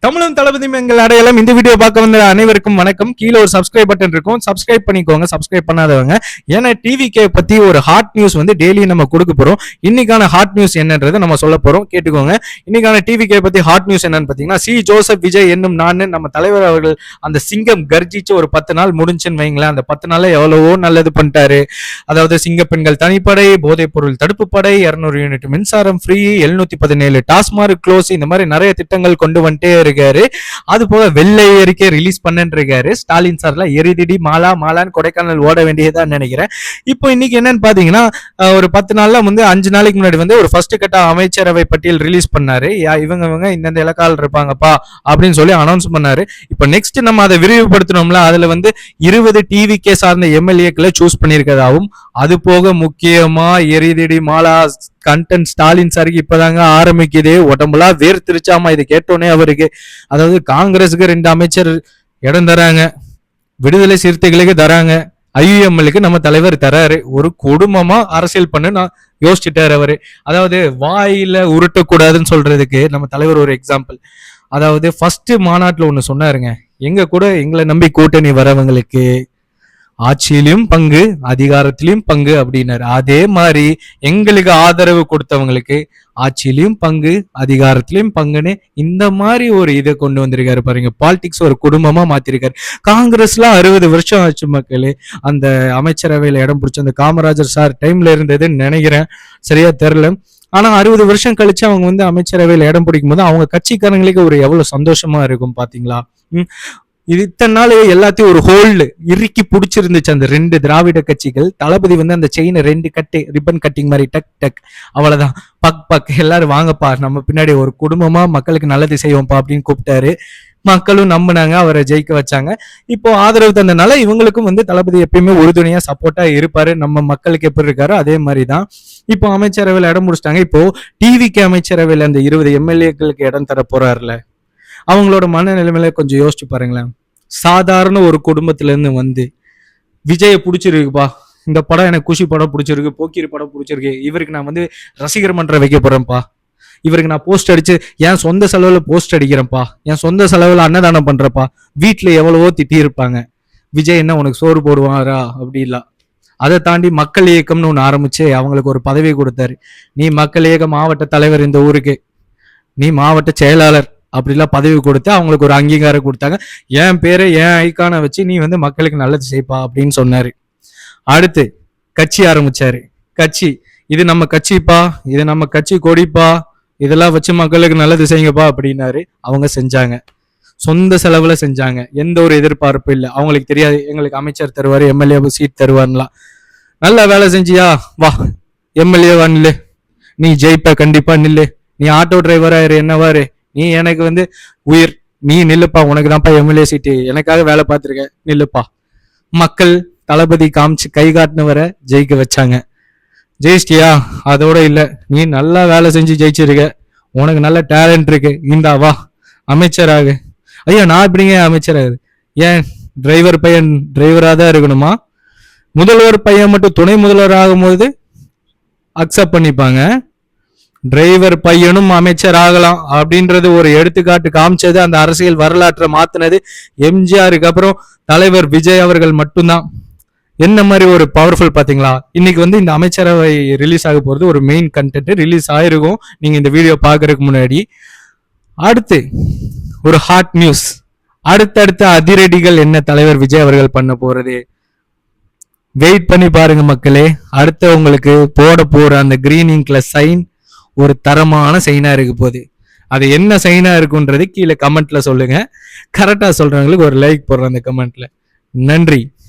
தமிழும் தளபதியும் எங்கள் அடையாளம். இந்த வீடியோ பார்க்க வந்த அனைவருக்கும் வணக்கம். கீழே ஒரு சப்ஸ்கிரைப் பட்டன் இருக்கும், சப்ஸ்கிரைப் பண்ணிக்கோங்க. சப்ஸ்கிரைப் பண்ணாதவங்க. ஏன்னா டிவிகே பத்தி ஒரு ஹாட் நியூஸ் வந்து டெய்லி நம்ம கொடுக்க போறோம். இன்னைக்கான ஹாட் நியூஸ் என்னன்றதை நம்ம சொல்ல போறோம், கேட்டுக்கோங்க. இன்னைக்கான டிவிகே பத்தி ஹாட் நியூஸ் என்னன்னு பாத்தீங்கன்னா, சி ஜோசப் விஜய் என்னும் நான் நம்ம தலைவர் அவர்கள் அந்த சிங்கம் கர்ஜிச்சு ஒரு 10 நாள் முடிஞ்சுன்னு வைங்களேன். அந்த 10 நாள்ல எவ்வளவோ நல்லது பண்ணிட்டாரு. அதாவது சிங்க பெண்கள் தனிப்படை, போதைப் பொருள் தடுப்பு படை, 200 யூனிட் மின்சாரம் ஃப்ரீ, 717 டாஸ்மார்க் க்ளோஸ், இந்த மாதிரி நிறைய திட்டங்கள் கொண்டு வந்துட்டே இருக்காரு. அது போக வெள்ளை அறிக்கை ரிலீஸ் பண்ணிட்டு இருக்காரு. ஸ்டாலின் சார்ல எரிதிடி மாலா மாலான்னு கொடைக்கானல் ஓட வேண்டியதான் நினைக்கிறேன். இப்போ இன்னைக்கு என்னன்னு பாத்தீங்கன்னா, ஒரு 10 நாள்ல வந்து 5 நாளைக்கு முன்னாடி வந்து ஒரு ஃபர்ஸ்ட் கட்ட அமைச்சரவை பட்டியல் ரிலீஸ் பண்ணாரு. இவங்க இந்தந்த இலக்கால் இருப்பாங்கப்பா அப்படின்னு சொல்லி அனௌன்ஸ் பண்ணாரு. இப்போ நெக்ஸ்ட் நம்ம அதை விரிவுபடுத்தணும்ல, அதுல வந்து 20 டிவிகே சார்ந்த எம்எல்ஏக்களை சூஸ் பண்ணியிருக்கதாகவும், அது போக முக்கியமா எரிதிடி மாலா கண்டென்ட் ஸ்டாலின் சாருக்கு இப்பதாங்க ஆரம்பிக்குது. உடம்புலாம் வேர்த்திருச்சாமா இது கேட்டோன்னே அவருக்கு. அதாவது காங்கிரஸுக்கு 2 அமைச்சர் இடம் தராங்க, விடுதலை சிறுத்தைகளுக்கு தராங்க, ஐயுஎம்எல்க்கு நம்ம தலைவர் தராரு. ஒரு குடும்பமா அரசியல் பண்ணு நான் யோசிச்சுட்டாரு அவரு. அதாவது வாயில உருட்டக்கூடாதுன்னு சொல்றதுக்கு நம்ம தலைவர் ஒரு எக்ஸாம்பிள். அதாவது ஃபர்ஸ்ட் மாநாட்டுல ஒண்ணு சொன்னாருங்க, எங்க கூட எங்களை நம்பி கூட்டணி வரவங்களுக்கு ஆட்சியிலும் பங்கு அதிகாரத்திலும் பங்கு அப்படின்னாரு. அதே மாதிரி எங்களுக்கு ஆதரவு கொடுத்தவங்களுக்கு ஆட்சியிலும் பங்கு அதிகாரத்திலும் பங்குன்னு இந்த மாதிரி ஒரு இதை கொண்டு வந்திருக்காரு பாருங்க. பாலிடிக்ஸ் ஒரு குடும்பமா மாத்திருக்காரு. காங்கிரஸ்ல 60 வருஷம் ஆச்சு மக்களே அந்த அமைச்சரவையில இடம் பிடிச்ச அந்த காமராஜர் சார் டைம்ல இருந்ததுன்னு நினைக்கிறேன், சரியா தெரியல. ஆனா 60 வருஷம் கழிச்சு அவங்க வந்து அமைச்சரவையில இடம் பிடிக்கும் போது அவங்க கட்சிக்காரங்களுக்கு ஒரு எவ்வளவு சந்தோஷமா இருக்கும் பாத்தீங்களா. இது இத்தனை நாள் எல்லாத்தையும் ஒரு ஹோல்டு இறுக்கி பிடிச்சிருந்துச்சு அந்த 2 திராவிட கட்சிகள். தளபதி வந்து அந்த செயினை 2 கட்டு ரிப்பன் கட்டிங் மாதிரி டக் டக் அவ்வளவுதான், பக் பக் எல்லாரும் வாங்கப்பா நம்ம பின்னாடி ஒரு குடும்பமா மக்களுக்கு நல்லது செய்வோம்ப்பா அப்படின்னு கூப்பிட்டாரு. மக்களும் நம்பினாங்க, அவரை ஜெயிக்க வச்சாங்க. இப்போ ஆதரவு தந்தனால இவங்களுக்கும் வந்து தளபதி எப்பயுமே உறுதுணையா சப்போர்ட்டா இருப்பாரு. நம்ம மக்களுக்கு எப்படி இருக்காரோ அதே மாதிரிதான். இப்போ அமைச்சரவையில் இடம் முடிச்சிட்டாங்க. இப்போ டிவிக்கு அமைச்சரவையில் அந்த 20 எம்எல்ஏக்களுக்கு இடம் தர போறாருல, அவங்களோட மனநிலைமையில கொஞ்சம் யோசிச்சு பாருங்களேன். சாதாரண ஒரு குடும்பத்துல இருந்து வந்து விஜய பிடிச்சிருக்குப்பா, இந்த படம் எனக்கு குஷி படம் பிடிச்சிருக்கு, போக்கிரி படம் பிடிச்சிருக்கு, இவருக்கு நான் வந்து ரசிகர் மன்றம் வைக்க போறேன்ப்பா, இவருக்கு நான் போஸ்ட் அடிச்சு என் சொந்த செலவுல போஸ்ட் அடிக்கிறேன்ப்பா, என் சொந்த செலவுல அன்னதானம் பண்றப்பா. வீட்டுல எவ்வளவோ திட்டி இருப்பாங்க, விஜய் என்ன உனக்கு சோறு போடுவாரா அப்படி இல்ல. அதை தாண்டி மக்கள் இயக்கம்னு ஒண்ணு ஆரம்பிச்சு அவங்களுக்கு ஒரு பதவி கொடுத்தாரு. நீ மக்கள் இயக்க மாவட்ட தலைவர், இந்த ஊருக்கு நீ மாவட்ட செயலாளர் அப்படிலாம் பதவி கொடுத்து அவங்களுக்கு ஒரு அங்கீகாரம் கொடுத்தாங்க. என் பேரை என் ஐக்கானை வச்சு நீ வந்து மக்களுக்கு நல்லது செய்ப்பா அப்படின்னு சொன்னாரு. அடுத்து கட்சி ஆரம்பிச்சாரு. கட்சி இது நம்ம கட்சிப்பா, இது நம்ம கட்சி கொடிப்பா, இதெல்லாம் வச்சு மக்களுக்கு நல்லது செய்யுங்கப்பா அப்படின்னாரு. அவங்க செஞ்சாங்க, சொந்த செலவுல செஞ்சாங்க, எந்த ஒரு எதிர்பார்ப்பு இல்லை. அவங்களுக்கு தெரியாது எங்களுக்கு அமைச்சர் தருவாரு, எம்எல்ஏ சீட் தருவாருலாம். நல்லா வேலை செஞ்சியா வா எம்எல்ஏவா நில்லு, நீ ஜெயிப்ப கண்டிப்பா நில்லு, நீ ஆட்டோ டிரைவரா இரு என்னவாரு, நீ எனக்கு வந்து உயிர், நீ நில்லுப்பா, உனக்கு தான்ப்பா எம்எல்ஏ சீட்டு, எனக்காக வேலை பார்த்திருக்க நில்லுப்பா. மக்கள் தளபதி காமிச்சு கை காட்டினவரை ஜெயிக்க வச்சாங்க. ஜெயிச்சிட்டியா? அதோட இல்ல, நீ நல்லா வேலை செஞ்சு ஜெயிச்சிருக்க, உனக்கு நல்ல டேலண்ட் இருக்கு, இந்தா வா அமைச்சராக. ஐயா நான் எப்படிங்க அமைச்சராக? ஏன் டிரைவர் பையன் டிரைவரா தான் இருக்கணுமா? முதல்வர் பையன் மட்டும் துணை முதல்வர் ஆகும்போது அக்செப்ட் பண்ணிப்பாங்க, டிரைவர் பையனும் அமைச்சர் ஆகலாம் அப்படின்றது ஒரு எடுத்துக்காட்டு காமிச்சது, அந்த அரசியல் வரலாற்றை மாத்தினது எம்ஜிஆருக்கு அப்புறம் தலைவர் விஜய் அவர்கள் மட்டும்தான். என்ன மாதிரி ஒரு பவர்ஃபுல் பாத்தீங்களா. இன்னைக்கு வந்து இந்த அமைச்சரவை ரிலீஸ் ஆக போறது ஒரு மெயின் கண்டென்ட் ரிலீஸ் ஆயிருக்கும் நீங்க இந்த வீடியோ பாக்குறதுக்கு முன்னாடி. அடுத்து ஒரு ஹாட் நியூஸ், அடுத்தடுத்த அதிரடிகள் என்ன தலைவர் விஜய் அவர்கள் பண்ண போறது, வெயிட் பண்ணி பாருங்க மக்களே. அடுத்த உங்களுக்கு போட போற அந்த கிரீன் இங்க்ல சைன் ஒரு தரமான சைனா இருக்கு போகுது. அது என்ன சைனா இருக்குன்றது கீழே கமெண்ட்ல சொல்லுங்க. கரெக்டா சொல்றவங்களுக்கு ஒரு லைக் போடுறேன் அந்த கமெண்ட்ல. நன்றி.